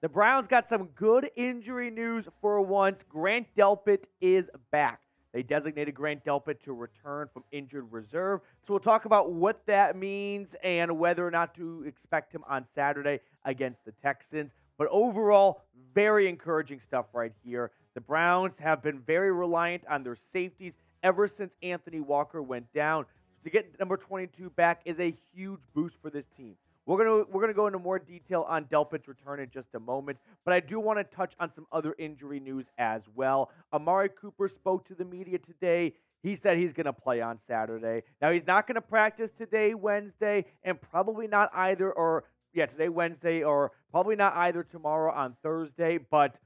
The Browns got some good injury news for once. Grant Delpit is back. They designated Grant Delpit to return from injured reserve. So we'll talk about what that means and whether or not to expect him on Saturday against the Texans. But overall, very encouraging stuff right here. The Browns have been very reliant on their safeties ever since Anthony Walker went down. To get number 22 back is a huge boost for this team. We're gonna go into more detail on Delpit's return in just a moment, but I do want to touch on some other injury news as well. Amari Cooper spoke to the media today. He said he's going to play on Saturday. Now, he's not going to practice today, Wednesday, and probably not either, today, Wednesday, or probably not either tomorrow on Thursday, but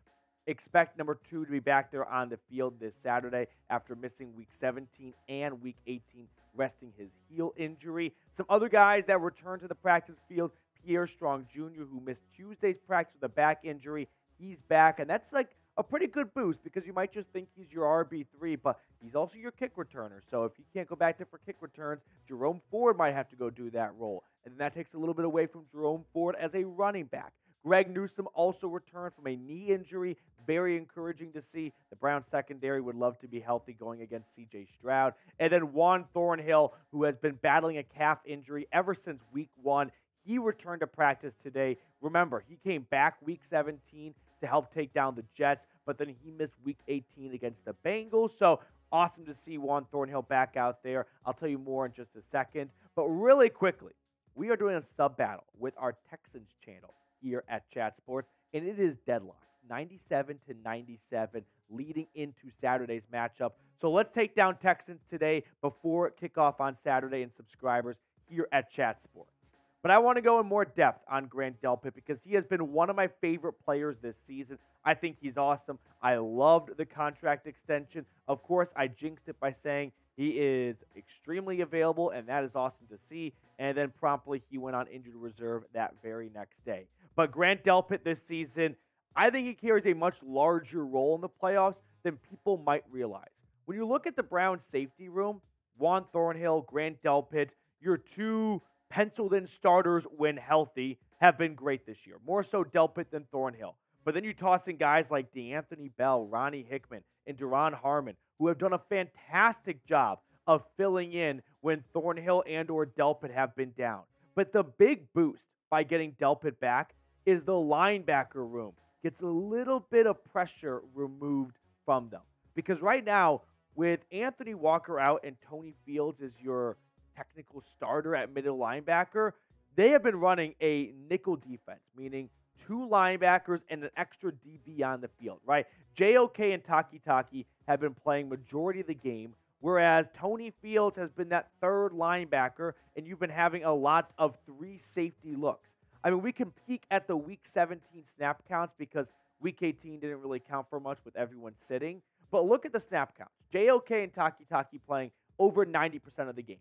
expect number 2 to be back there on the field this Saturday after missing Week 17 and Week 18, resting his heel injury. Some other guys that returned to the practice field, Pierre Strong Jr., who missed Tuesday's practice with a back injury. He's back, and that's like a pretty good boost because you might just think he's your RB3, but he's also your kick returner. So if he can't go back there for kick returns, Jerome Ford might have to go do that role. And that takes a little bit away from Jerome Ford as a running back. Greg Newsome also returned from a knee injury. Very encouraging to see. The Browns secondary would love to be healthy going against C.J. Stroud. And then Juan Thornhill, who has been battling a calf injury ever since Week 1. He returned to practice today. Remember, he came back Week 17 to help take down the Jets, but then he missed Week 18 against the Bengals. So awesome to see Juan Thornhill back out there. I'll tell you more in just a second. But really quickly, we are doing a sub battle with our Texans channel here at Chat Sports, and it is deadlocked, 97-97, leading into Saturday's matchup. So let's take down Texans today before kickoff on Saturday and subscribers here at Chat Sports. But I want to go in more depth on Grant Delpit because he has been one of my favorite players this season. I think he's awesome. I loved the contract extension. Of course, I jinxed it by saying he is extremely available, and that is awesome to see. And then promptly he went on injured reserve that very next day. But Grant Delpit this season, I think he carries a much larger role in the playoffs than people might realize. When you look at the Browns safety room, Juan Thornhill, Grant Delpit, your two penciled-in starters when healthy have been great this year. More so Delpit than Thornhill. But then you toss in guys like D'Anthony Bell, Ronnie Hickman, and Duron Harmon, who have done a fantastic job of filling in when Thornhill and or Delpit have been down. But the big boost by getting Delpit back is the linebacker room gets a little bit of pressure removed from them. Because right now, with Anthony Walker out and Tony Fields as your technical starter at middle linebacker, they have been running a nickel defense, meaning 2 linebackers and an extra DB on the field, right? JOK and Taki have been playing majority of the game, whereas Tony Fields has been that third linebacker, and you've been having a lot of 3 safety looks. I mean, we can peek at the Week 17 snap counts because Week 18 didn't really count for much with everyone sitting, but look at the snap counts. JOK and Taki playing over 90% of the game.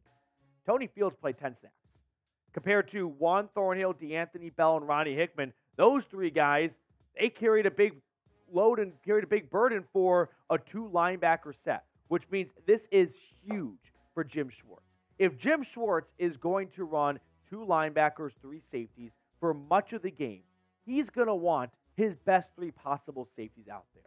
Tony Fields played 10 snaps. Compared to Juan Thornhill, D'Anthony Bell, and Ronnie Hickman, those 3 guys, they carried a big load and carried a big burden for a 2-linebacker set, which means this is huge for Jim Schwartz. If Jim Schwartz is going to run 2 linebackers, 3 safeties for much of the game, he's going to want his best 3 possible safeties out there.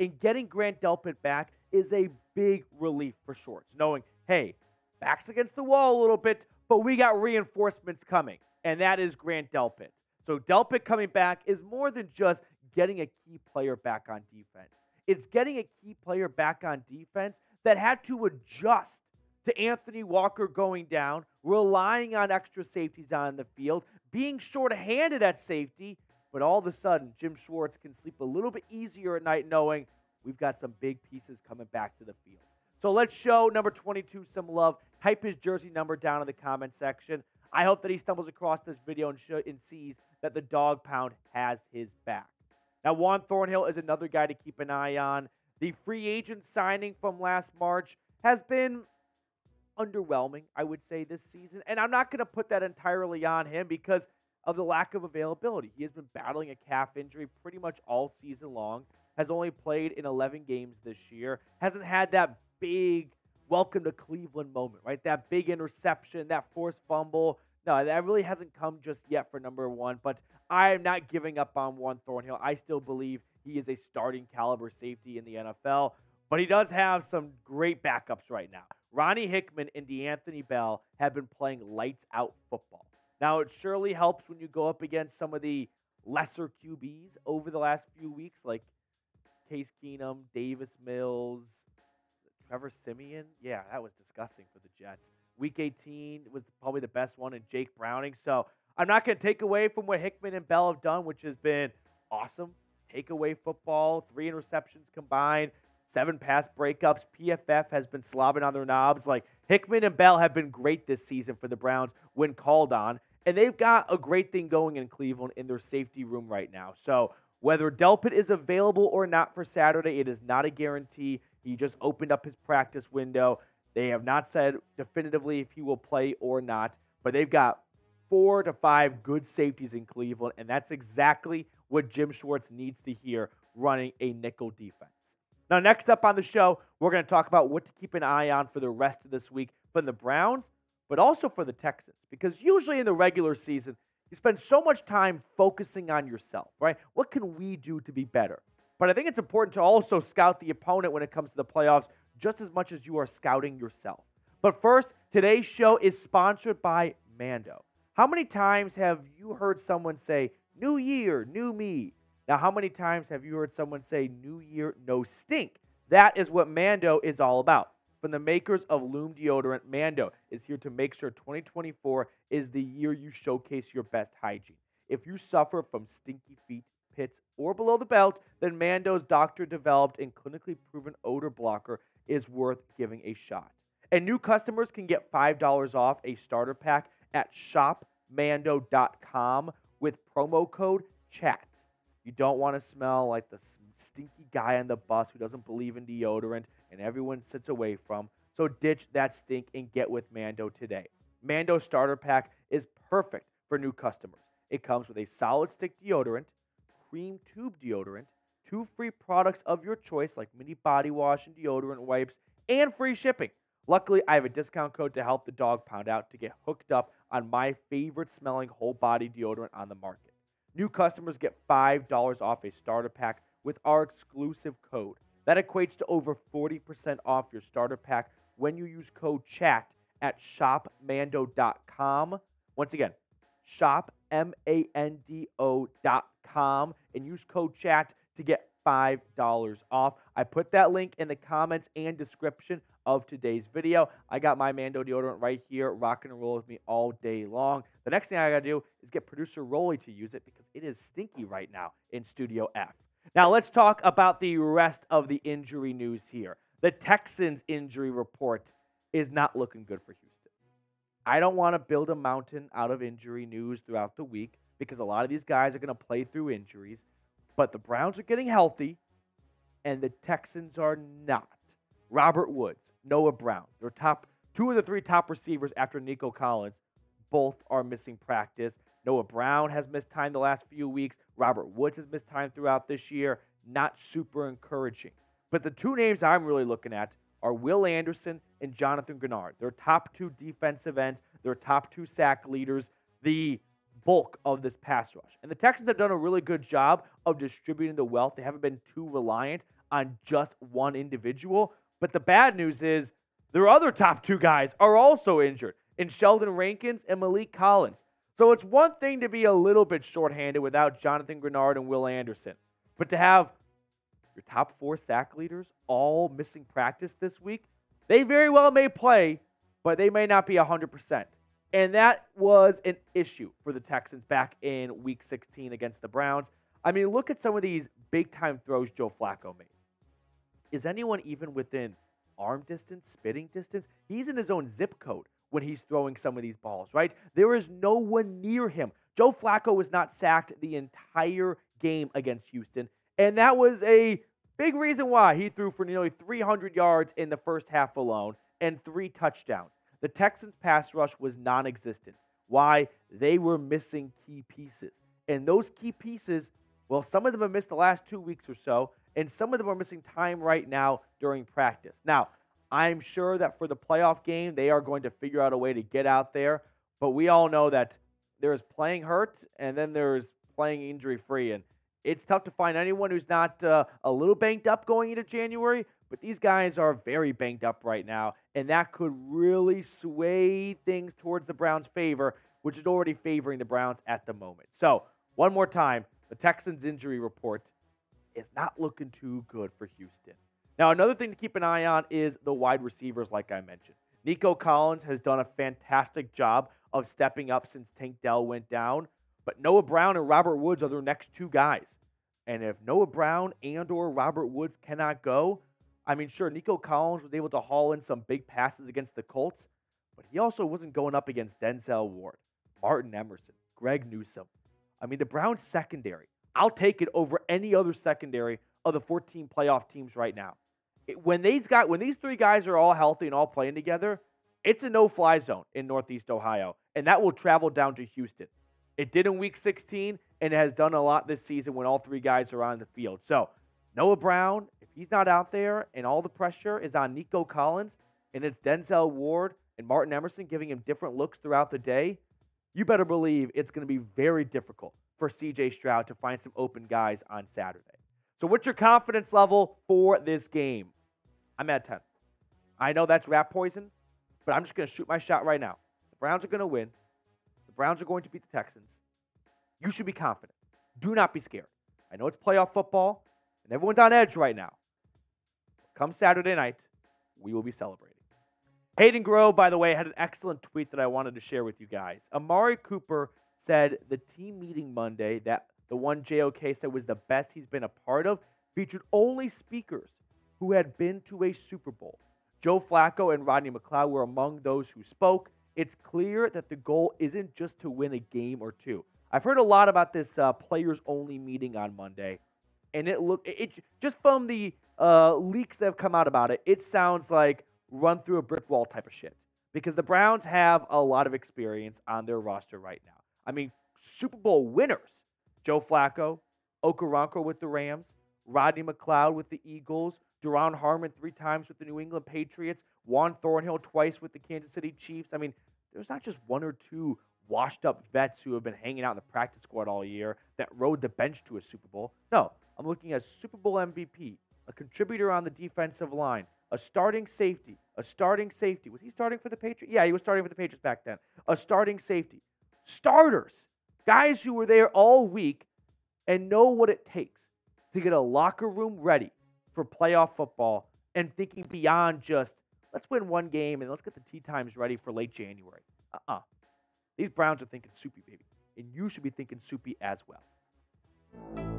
And getting Grant Delpit back is a big relief for Schwartz, knowing, hey, back's against the wall a little bit, but we got reinforcements coming, and that is Grant Delpit. So Delpit coming back is more than just getting a key player back on defense. It's getting a key player back on defense that had to adjust to Anthony Walker going down, relying on extra safeties on the field, being short-handed at safety, but all of a sudden, Jim Schwartz can sleep a little bit easier at night knowing we've got some big pieces coming back to the field. So let's show number 22 some love. Type his jersey number down in the comment section. I hope that he stumbles across this video and sees that the dog pound has his back. Now, Juan Thornhill is another guy to keep an eye on. The free agent signing from last March has been underwhelming, I would say, this season. And I'm not going to put that entirely on him because of the lack of availability. He has been battling a calf injury pretty much all season long, has only played in 11 games this year, hasn't had that big welcome to Cleveland moment, right? That big interception, that forced fumble, No, that really hasn't come just yet for number one, but I am not giving up on Juan Thornhill. I still believe he is a starting caliber safety in the NFL, but he does have some great backups right now. Ronnie Hickman and DeAnthony Bell have been playing lights out football. Now, it surely helps when you go up against some of the lesser QBs over the last few weeks, like Case Keenum, Davis Mills, Trevor Siemian. Yeah, that was disgusting for the Jets. Week 18 was probably the best one in Jake Browning. So I'm not going to take away from what Hickman and Bell have done, which has been awesome. Takeaway football, 3 interceptions combined, 7 pass breakups. PFF has been slobbing on their knobs. Like, Hickman and Bell have been great this season for the Browns when called on. And they've got a great thing going in Cleveland in their safety room right now. So whether Delpit is available or not for Saturday, it is not a guarantee. He just opened up his practice window. They have not said definitively if he will play or not, but they've got 4 to 5 good safeties in Cleveland, and that's exactly what Jim Schwartz needs to hear running a nickel defense. Now, next up on the show, we're going to talk about what to keep an eye on for the rest of this week from the Browns, but also for the Texans, because usually in the regular season, you spend so much time focusing on yourself, right? What can we do to be better? But I think it's important to also scout the opponent when it comes to the playoffs just as much as you are scouting yourself. But first, today's show is sponsored by Mando. How many times have you heard someone say, "New year, new me"? Now, how many times have you heard someone say, "New year, no stink"? That is what Mando is all about. From the makers of Lume Deodorant, Mando is here to make sure 2024 is the year you showcase your best hygiene. If you suffer from stinky feet, pits, or below the belt, then Mando's doctor-developed and clinically proven odor blocker is worth giving a shot. And new customers can get $5 off a starter pack at shopmando.com with promo code CHAT. You don't want to smell like the stinky guy on the bus who doesn't believe in deodorant and everyone sits away from. So ditch that stink and get with Mando today. Mando starter pack is perfect for new customers. It comes with a solid stick deodorant, cream tube deodorant, 2 free products of your choice like mini body wash and deodorant wipes, and free shipping. Luckily, I have a discount code to help the dog pound out to get hooked up on my favorite smelling whole body deodorant on the market. New customers get $5 off a starter pack with our exclusive code. That equates to over 40% off your starter pack when you use code CHAT at shopmando.com. Once again, shopmando.com and use code CHAT to get $5 off. I put that link in the comments and description of today's video. I got my Mando deodorant right here, rocking and roll with me all day long. The next thing I gotta do is get producer Rolly to use it because it is stinky right now in Studio F. Now let's talk about the rest of the injury news here. The Texans injury report is not looking good for Houston. I don't want to build a mountain out of injury news throughout the week because a lot of these guys are going to play through injuries, but the Browns are getting healthy and the Texans are not. Robert Woods, Noah Brown, their top 2 of the 3 top receivers after Maliek Collins, both are missing practice. Noah Brown has missed time the last few weeks. Robert Woods has missed time throughout this year. Not super encouraging. But the 2 names I'm really looking at are Will Anderson and Jonathan Greenard. Their top 2 defensive ends, their top 2 sack leaders, the bulk of this pass rush. And the Texans have done a really good job of distributing the wealth. They haven't been too reliant on just one individual. But the bad news is their other top 2 guys are also injured in Sheldon Rankins and Maliek Collins. So it's one thing to be a little bit shorthanded without Jonathan Greenard and Will Anderson. But to have your top 4 sack leaders all missing practice this week, they very well may play, but they may not be 100%. And that was an issue for the Texans back in Week 16 against the Browns. I mean, look at some of these big-time throws Joe Flacco made. Is anyone even within arm distance, spitting distance? He's in his own zip code when he's throwing some of these balls, right? There is no one near him. Joe Flacco was not sacked the entire game against Houston, and that was a big reason why he threw for nearly 300 yards in the first half alone and 3 touchdowns. The Texans' pass rush was non-existent. Why? They were missing key pieces. And those key pieces, well, some of them have missed the last 2 weeks or so, and some of them are missing time right now during practice. Now, I'm sure that for the playoff game, they are going to figure out a way to get out there, But we all know that there's playing hurt and then there's playing injury-free. And it's tough to find anyone who's not a little banged up going into January. But these guys are very banged up right now. And that could really sway things towards the Browns' favor, which is already favoring the Browns at the moment. So, one more time, the Texans injury report is not looking too good for Houston. Now, another thing to keep an eye on is the wide receivers, like I mentioned. Maliek Collins has done a fantastic job of stepping up since Tank Dell went down, but Noah Brown and Robert Woods are their next two guys. And if Noah Brown and or Robert Woods cannot go, I mean, sure, Maliek Collins was able to haul in some big passes against the Colts, but he also wasn't going up against Denzel Ward, Martin Emerson, Greg Newsome. I mean, the Browns secondary, I'll take it over any other secondary of the 14 playoff teams right now. When these three guys are all healthy and all playing together, it's a no-fly zone in Northeast Ohio, and that will travel down to Houston. It did in Week 16, and it has done a lot this season when all three guys are on the field. So, Noah Brown, if he's not out there and all the pressure is on Maliek Collins, and it's Denzel Ward and Martin Emerson giving him different looks throughout the day, you better believe it's going to be very difficult for C.J. Stroud to find some open guys on Saturday. So what's your confidence level for this game? I'm at 10. I know that's rat poison, but I'm just going to shoot my shot right now. The Browns are going to win. The Browns are going to beat the Texans. You should be confident. Do not be scared. I know it's playoff football, and everyone's on edge right now. Come Saturday night, we will be celebrating. Hayden Grove, by the way, had an excellent tweet that I wanted to share with you guys. Amari Cooper said the team meeting Monday, that the one JOK said was the best he's been a part of, featured only speakers who had been to a Super Bowl. Joe Flacco and Rodney McLeod were among those who spoke. It's clear that the goal isn't just to win a game or two. I've heard a lot about this players-only meeting on Monday, and it just from the leaks that have come out about it, it sounds like run through a brick wall type of shit, because the Browns have a lot of experience on their roster right now. I mean, Super Bowl winners, Joe Flacco, Okoronkwo with the Rams, Rodney McLeod with the Eagles, Duron Harmon 3 times with the New England Patriots, Juan Thornhill twice with the Kansas City Chiefs. I mean, there's not just one or two washed-up vets who have been hanging out in the practice squad all year that rode the bench to a Super Bowl. No, I'm looking at Super Bowl MVP, a contributor on the defensive line, a starting safety. Was he starting for the Patriots? Yeah, he was starting for the Patriots back then. A starting safety. Starters. Guys who were there all week and know what it takes to get a locker room ready for playoff football and thinking beyond just, let's win one game and let's get the tee times ready for late January. These Browns are thinking soupy, baby. And you should be thinking soupy as well.